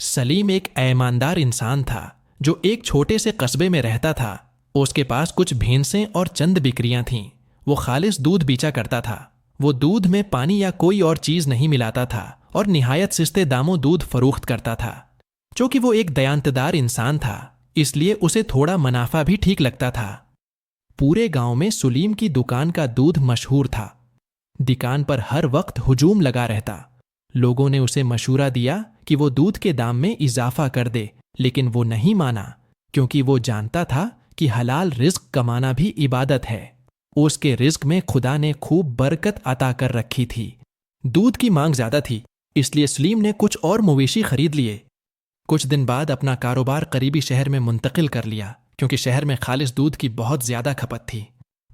सलीम एक ईमानदार इंसान था जो एक छोटे से कस्बे में रहता था। उसके पास कुछ भैंसें और चंद बिक्रियां थीं। वो खालिस दूध बेचा करता था। वो दूध में पानी या कोई और चीज नहीं मिलाता था और निहायत सस्ते दामों दूध फरोख्त करता था। चूंकि वो एक दयानतदार इंसान था, इसलिए उसे थोड़ा मुनाफा भी ठीक लगता था। पूरे गांव में सलीम की दुकान का दूध मशहूर था। दुकान पर हर वक्त हुजूम लगा रहता। लोगों ने उसे मशूरा दिया कि वो दूध के दाम में इजाफा कर दे, लेकिन वो नहीं माना, क्योंकि वो जानता था कि हलाल रिज्क कमाना भी इबादत है। उसके रिज्क में खुदा ने खूब बरकत अता कर रखी थी। दूध की मांग ज्यादा थी, इसलिए सलीम ने कुछ और मवेशी खरीद लिए। कुछ दिन बाद अपना कारोबार करीबी शहर में मुंतकिल कर लिया, क्योंकि शहर में खालिस दूध की बहुत ज्यादा खपत थी।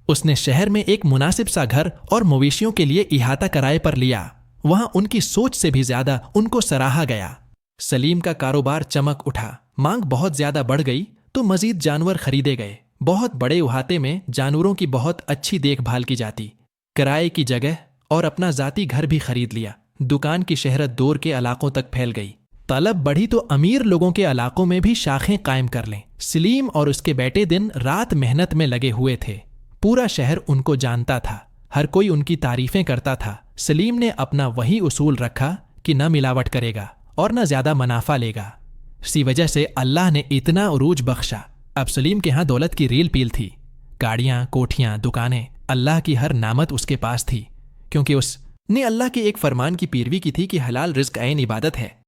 उसने शहर में एक मुनासिब सा घर और मवेशियों के लिए इहाता किराए पर लिया। वहां उनकी सोच से भी ज्यादा उनको सराहा गया। सलीम का कारोबार चमक उठा। मांग बहुत ज्यादा बढ़ गई तो मजीद जानवर खरीदे गए। बहुत बड़े उहाते में जानवरों की बहुत अच्छी देखभाल की जाती। किराए की जगह और अपना जाती घर भी खरीद लिया। दुकान की शहरत दूर के इलाकों तक फैल गई। तलब बढ़ी तो अमीर लोगों के इलाकों में भी शाखें कायम कर लें। सलीम और उसके बेटे दिन रात मेहनत में लगे हुए थे। पूरा शहर उनको जानता था। हर कोई उनकी तारीफें करता था। सलीम ने अपना वही उसूल रखा कि न मिलावट करेगा और न ज्यादा मुनाफा लेगा। इसी वजह से अल्लाह ने इतना उरूज बख्शा। अब सलीम के यहाँ दौलत की रील पील थी। गाड़ियां, कोठियां, दुकानें, अल्लाह की हर नामत उसके पास थी, क्योंकि उसने अल्लाह के एक फरमान की पैरवी की थी कि हलाल रिज्क ऐन इबादत है।